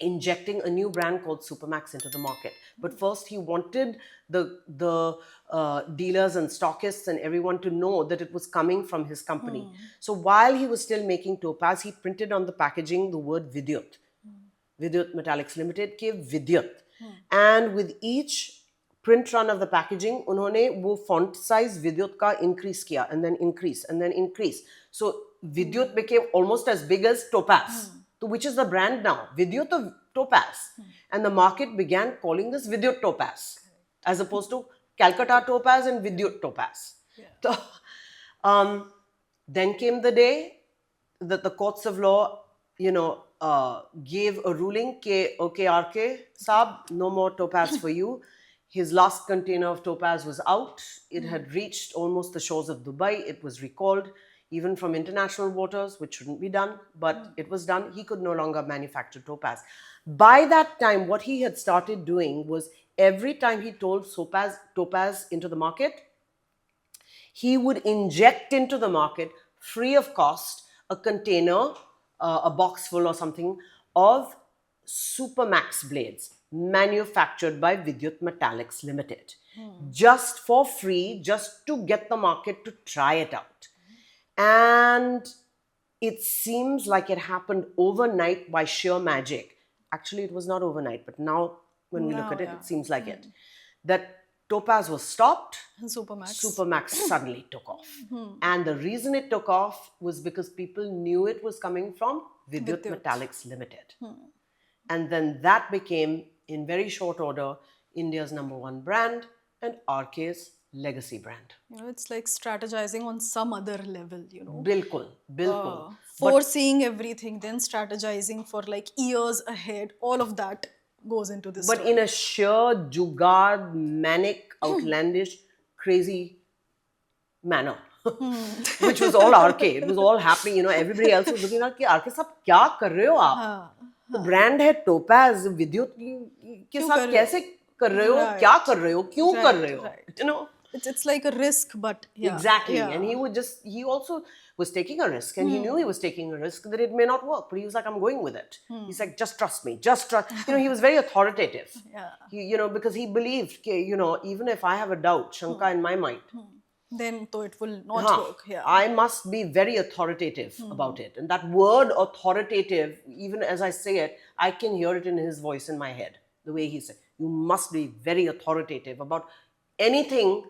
injecting a new brand called Supermax into the market. But first he wanted the dealers and stockists and everyone to know that it was coming from his company. So while he was still making Topaz, he printed on the packaging the word Vidyut. Vidyut Metallics Limited ke Vidyut. And with each print run of the packaging, उन्होंने वो font size Vidyut का increase किया, and then increase, and then increase. So Vidyut became almost as big as Topaz. which is the brand now, Vidyut Topaz. And the market began calling this Vidyut Topaz, as opposed to Calcutta Topaz and Vidyut Topaz. So, then came the day that the courts of law, gave a ruling, okay, RK, Saab, no more Topaz for you. His last container of Topaz was out. It had reached almost the shores of Dubai. It was recalled, even from international waters, which shouldn't be done, but it was done. He could no longer manufacture Topaz. By that time, what he had started doing was every time he told Topaz into the market, he would inject into the market, free of cost, a container, a box full or something, of Supermax blades manufactured by Vidyut Metallics Limited. Just for free, just to get the market to try it out. And it seems like it happened overnight by sheer magic. Actually, it was not overnight, but now when we look at it, it seems like it. That Topaz was stopped. Supermax suddenly took off. And the reason it took off was because people knew it was coming from Vidyut Metallics Limited. And then that became, in very short order, India's #1 brand and RK's legacy brand. It's like strategizing on some other level, Bilkul. Foreseeing everything, then strategizing for like years ahead. All of that goes into this. But in a sheer jugaad, manic, outlandish, crazy manner. Which was all RK. It was all happening, everybody else was looking at, RK साहब क्या कर रहे हो आप? The brand है Topaz, विद्युत के साथ कैसे कर रहे हो? क्या कर रहे हो? क्यों कर रहे हो? It's like a risk, but exactly. And he also was taking a risk, and he knew he was taking a risk that it may not work, but he was like, I'm going with it. He's like, just trust me, just trust. He was very authoritative. Because he believed, even if I have a doubt, Shanka in my mind, then though it will not work. I must be very authoritative about it. And that word authoritative, even as I say it, I can hear it in his voice in my head, the way he said, you must be very authoritative about anything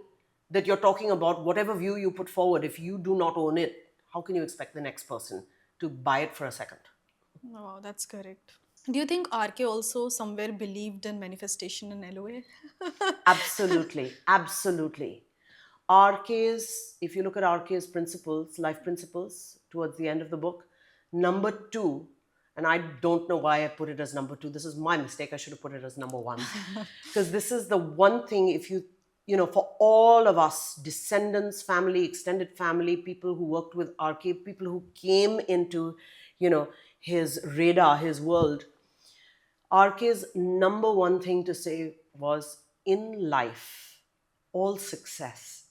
that you're talking about, whatever view you put forward. If you do not own it, how can you expect the next person to buy it for a second? No, that's correct. Do you think RK also somewhere believed in manifestation in LOA? Absolutely. Absolutely. If you look at RK's principles, life principles, towards the end of the book, #2, and I don't know why I put it as #2. This is my mistake. I should have put it as #1. Because this is the one thing, if you for all of us, descendants, family, extended family, people who worked with RK, people who came into, his radar, his world, RK's #1 thing to say was, in life, all success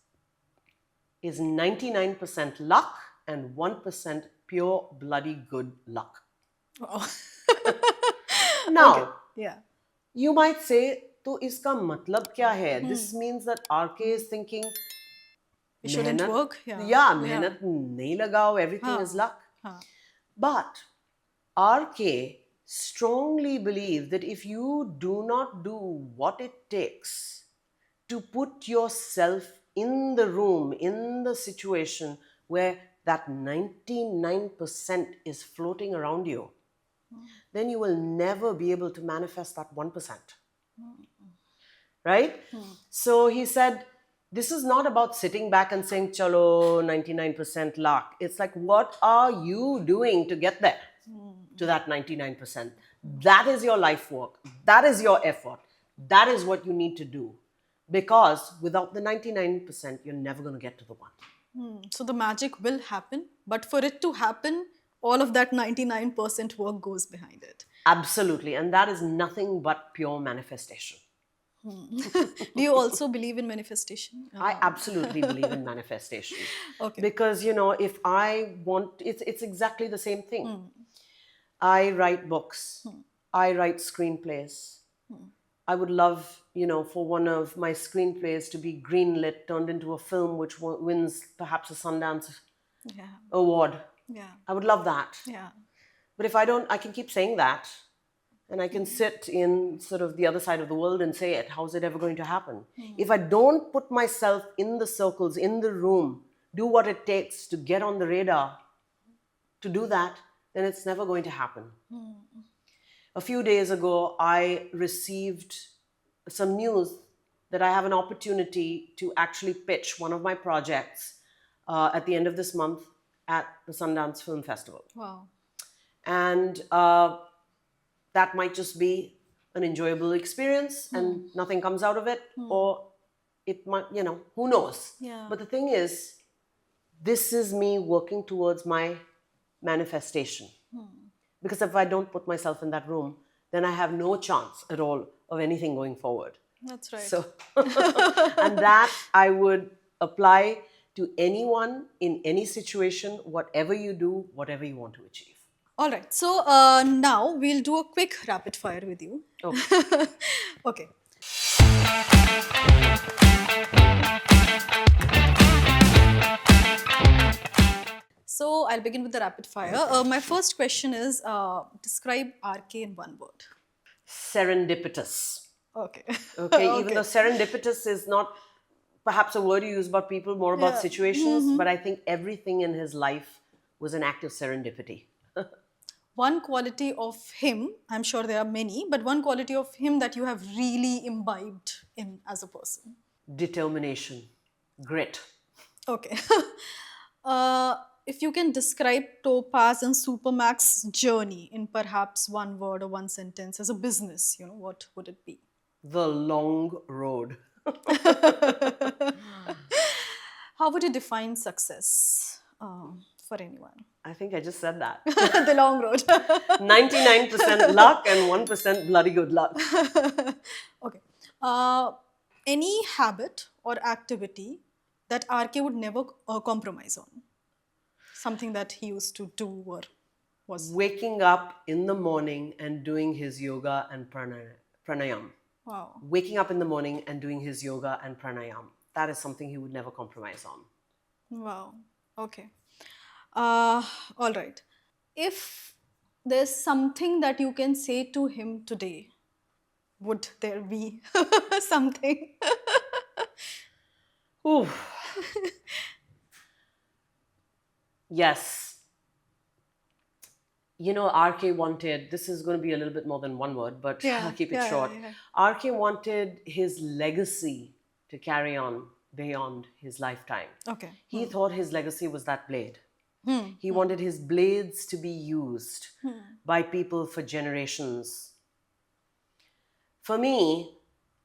is 99% luck and 1% pure bloody good luck. Oh. Now, yeah, you might say, तो इसका मतलब क्या है? This means that RK is thinking, it shouldn't work. मेहनत नहीं लगाओ, everything is luck. But RK strongly believed that if you do not do what it takes to put yourself in the room, in the situation where that 99% is floating around you, then you will never be able to manifest that 1%. Right? So he said, this is not about sitting back and saying, chalo, 99% luck. It's like, what are you doing to get there? To that 99%. That is your life work. That is your effort. That is what you need to do. Because without the 99%, you're never going to get to the 1. So the magic will happen. But for it to happen, all of that 99% work goes behind it. Absolutely. And that is nothing but pure manifestation. Do you also believe in manifestation? I absolutely believe in manifestation. Okay. Because, if I want, it's exactly the same thing. I write books. I write screenplays. I would love, for one of my screenplays to be greenlit, turned into a film which wins perhaps a Sundance award. Yeah. I would love that. Yeah. But if I don't, I can keep saying that. And I can sit in sort of the other side of the world and say it. How's it ever going to happen? If I don't put myself in the circles, in the room, do what it takes to get on the radar, to do that, then it's never going to happen. A few days ago, I received some news that I have an opportunity to actually pitch one of my projects at the end of this month at the Sundance Film Festival. Wow. And that might just be an enjoyable experience and nothing comes out of it, or it might, who knows? Yeah. But the thing is, this is me working towards my manifestation. Because if I don't put myself in that room, then I have no chance at all of anything going forward. That's right. So, and that I would apply to anyone in any situation, whatever you do, whatever you want to achieve. All right. So now we'll do a quick rapid fire with you. Okay. Okay. So I'll begin with the rapid fire. My first question is describe RK in one word. Serendipitous. Okay. Okay, even though serendipitous is not perhaps a word you use about people, more about situations, but I think everything in his life was an act of serendipity. One quality of him, I'm sure there are many, but one quality of him that you have really imbibed in as a person. Determination, grit. Okay. If you can describe Topaz and Supermax's journey in perhaps one word or one sentence as a business, what would it be? The long road. How would you define success for anyone? I think I just said that. The long road. 99% luck and 1% bloody good luck. Okay. Any habit or activity that RK would never compromise on? Something that he used to do or was... Waking up in the morning and doing his yoga and pranayam. Wow. Waking up in the morning and doing his yoga and pranayam. That is something he would never compromise on. Wow. Okay. All right. If there's something that you can say to him today, would there be something? Ooh. Yes. RK wanted, this is going to be a little bit more than one word, but I'll keep it short. RK wanted his legacy to carry on beyond his lifetime. Okay. He thought his legacy was that blade. He wanted his blades to be used by people for generations. For me,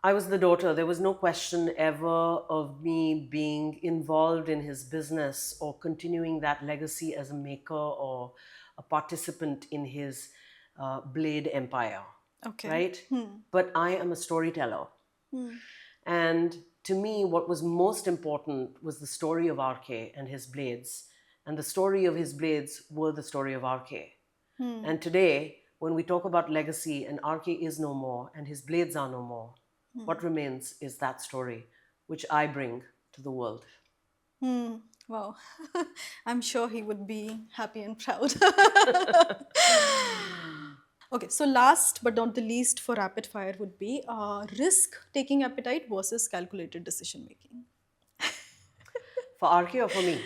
I was the daughter. There was no question ever of me being involved in his business or continuing that legacy as a maker or a participant in his blade empire. Okay. Right? But I am a storyteller. And to me, what was most important was the story of RK and his blades. And the story of his blades were the story of RK. And today, when we talk about legacy and RK is no more and his blades are no more, what remains is that story, which I bring to the world. Wow. I'm sure he would be happy and proud. Okay, so last but not the least for rapid fire would be risk-taking appetite versus calculated decision-making. For RK or for me?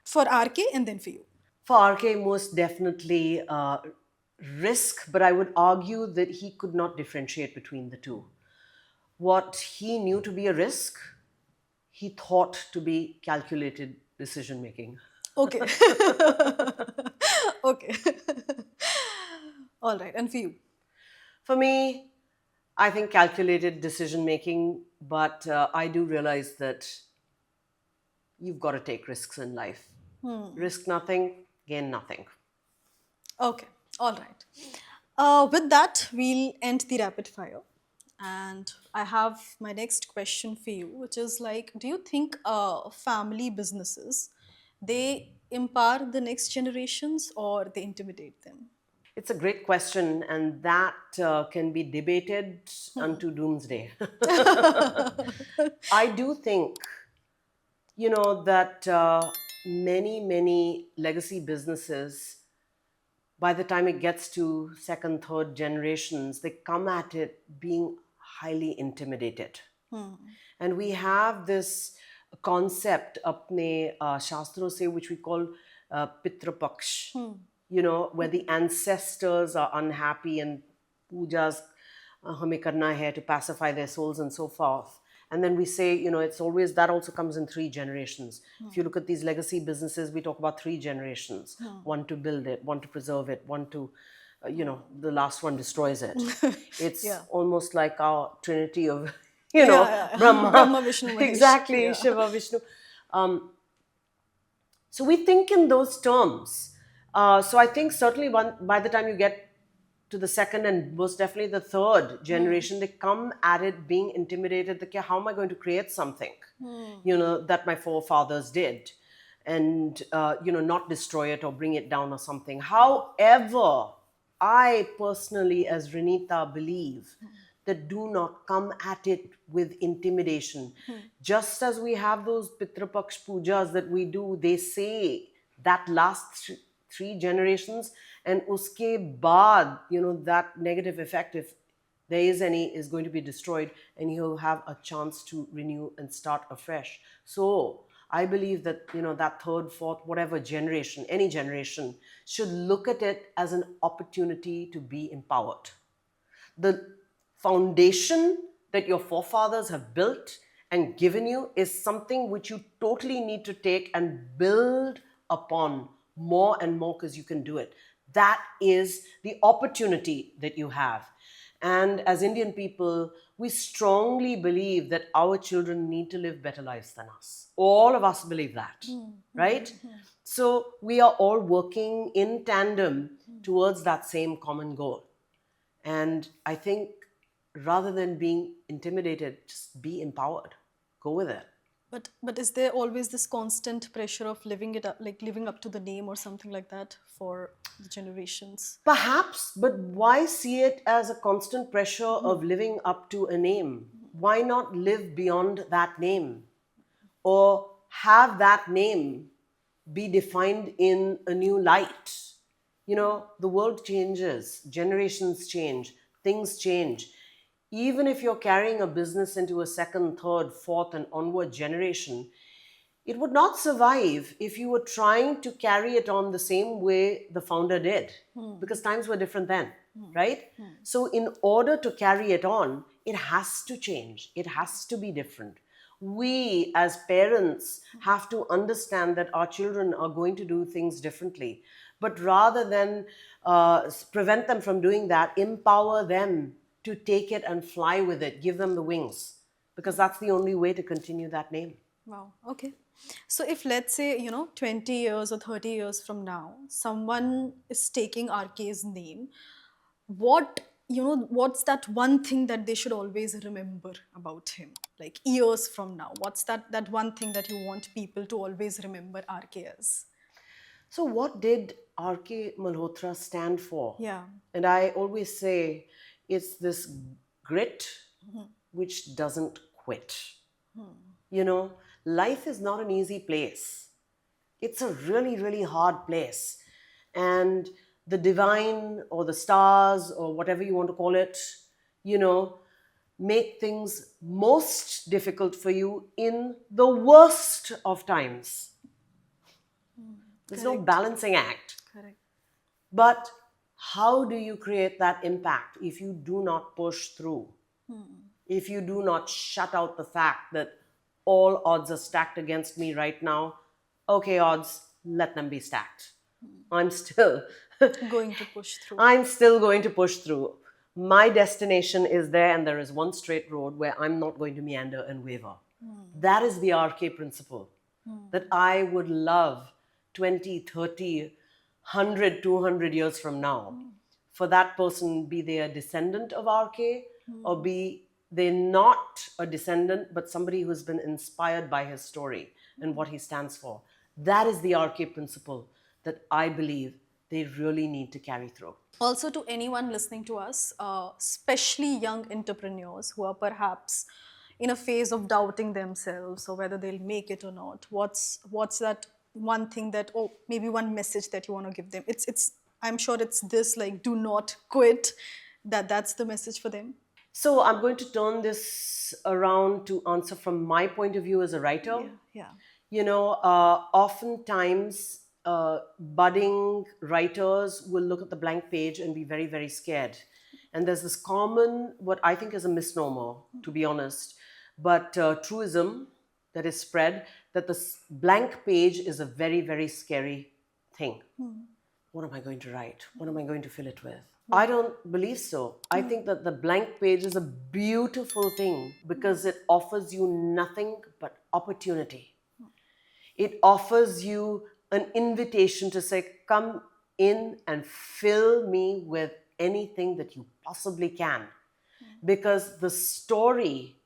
For RK and then for you. For RK, most definitely risk, but I would argue that he could not differentiate between the two. What he knew to be a risk, he thought to be calculated decision-making. Okay. Okay. All right, and for you? For me, I think calculated decision-making, but I do realize that you've got to take risks in life. Risk nothing, gain nothing. Okay, all right. With that, we'll end the rapid fire. And I have my next question for you, which is like, do you think family businesses, they empower the next generations or they intimidate them? It's a great question, and that can be debated unto doomsday. I do think, that many legacy businesses, by the time it gets to second, third generations, they come at it being highly intimidated. And we have this concept, apne shastro se, which we call Pitra Paksh. where the ancestors are unhappy and pujas hame karna hai to pacify their souls and so forth. And then we say, it's always, that also comes in 3 generations. If you look at these legacy businesses, we talk about 3 generations. One to build it, one to preserve it, one to, the last one destroys it. It's Yeah. almost like our trinity of, Yeah. Brahma. Brahma, Vishnu, Mahesh. Exactly, Yeah. Shiva, Vishnu. So we think in those terms. So I think certainly by the time you get to the second and most definitely the third generation, they come at it being intimidated. That, how am I going to create something, that my forefathers did, and not destroy it or bring it down or something. However, I personally, as Reenita, believe that do not come at it with intimidation. Just as we have those Pitrapaksh pujas that we do, they say that last 3 generations, and uske baad, that negative effect, if there is any, is going to be destroyed, and you'll have a chance to renew and start afresh. So I believe that, that third, fourth, whatever generation, any generation, should look at it as an opportunity to be empowered. The foundation that your forefathers have built and given you is something which you totally need to take and build upon more and more, because you can do it. That is the opportunity that you have. And as Indian people, we strongly believe that our children need to live better lives than us. All of us believe that, right? So we are all working in tandem towards that same common goal. And I think rather than being intimidated, just be empowered. Go with it. But is there always this constant pressure of living it up, like living up to the name or something like that for the generations? Perhaps, but why see it as a constant pressure of living up to a name? Why not live beyond that name? Or have that name be defined in a new light? The world changes, generations change, things change. Even if you're carrying a business into a second, third, fourth, and onward generation, it would not survive if you were trying to carry it on the same way the founder did, because times were different then, right? So, in order to carry it on, it has to change, it has to be different. We, as parents, have to understand that our children are going to do things differently. But rather than prevent them from doing that, empower them to take it and fly with it, give them the wings, because that's the only way to continue that name. Wow. Okay. So if let's say, 20 years or 30 years from now, someone is taking RK's name, what's that one thing that they should always remember about him? Like years from now, what's that one thing that you want people to always remember RK as? So, what did RK Malhotra stand for? Yeah. And I always say it's this grit which doesn't quit. Life is not an easy place. It's a really, really hard place. And the divine or the stars or whatever you want to call it, make things most difficult for you in the worst of times. There's no Correct. balancing act. Correct. But how do you create that impact if you do not push through? If you do not shut out the fact that all odds are stacked against me right now, okay, odds, let them be stacked. I'm still Going to push through. I'm still going to push through. My destination is there, and there is one straight road where I'm not going to meander and waver. That is the RK principle that I would love 20, 30, 100, 200 years from now for that person, be they a descendant of RK or be they not a descendant, but somebody who's been inspired by his story and what he stands for. That is the RK principle that I believe they really need to carry through. Also, to anyone listening to us, especially young entrepreneurs who are perhaps in a phase of doubting themselves or whether they'll make it or not, what's that one thing that, or maybe one message that you want to give them? It's I'm sure it's this, like, do not quit. That's the message for them. So I'm going to turn this around to answer from my point of view as a writer. Yeah. Oftentimes budding writers will look at the blank page and be very, very scared. And there's this common, what I think is a misnomer, to be honest, but truism that is spread that the blank page is a very, very scary thing. What am I going to write? What am I going to fill it with? I don't believe so. I think that the blank page is a beautiful thing because it offers you nothing but opportunity. It offers you an invitation to say, come in and fill me with anything that you possibly can. Because the story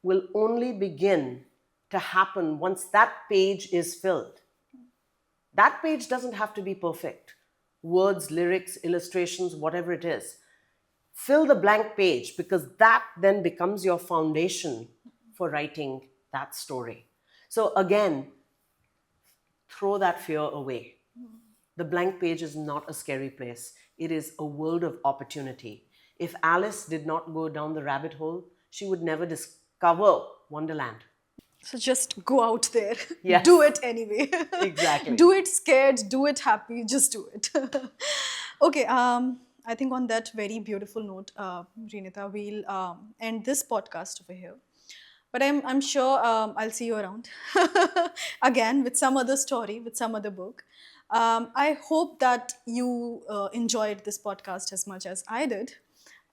will only begin to happen once that page is filled. That page doesn't have to be perfect. Words, lyrics, illustrations, whatever it is. Fill the blank page because that then becomes your foundation for writing that story. So again, throw that fear away. The blank page is not a scary place. It is a world of opportunity. If Alice did not go down the rabbit hole, she would never discover Wonderland. So just go out there. Yes. Do it anyway. Exactly. Do it scared, do it happy, just do it. Okay, I think on that very beautiful note, Reenita, we'll end this podcast over here. But I'm sure I'll see you around again with some other story, with some other book. I hope that you enjoyed this podcast as much as I did.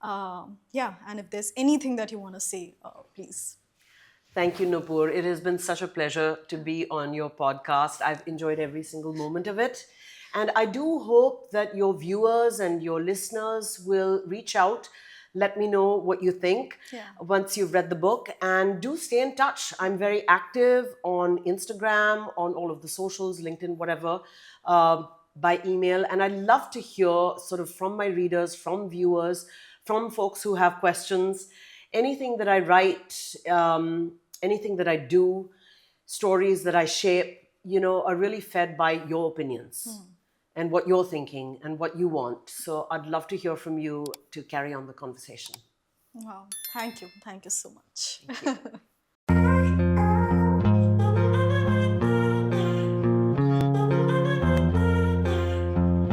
Yeah, and if there's anything that you want to say, please. Thank you, Nupur. It has been such a pleasure to be on your podcast. I've enjoyed every single moment of it. And I do hope that your viewers and your listeners will reach out. Let me know what you think once you've read the book. And do stay in touch. I'm very active on Instagram, on all of the socials, LinkedIn, whatever, by email. And I love to hear sort of from my readers, from viewers, from folks who have questions. Anything that I write, anything that I do, stories that I shape, are really fed by your opinions and what you're thinking and what you want. So I'd love to hear from you to carry on the conversation. Wow, thank you. Thank you so much. Thank you.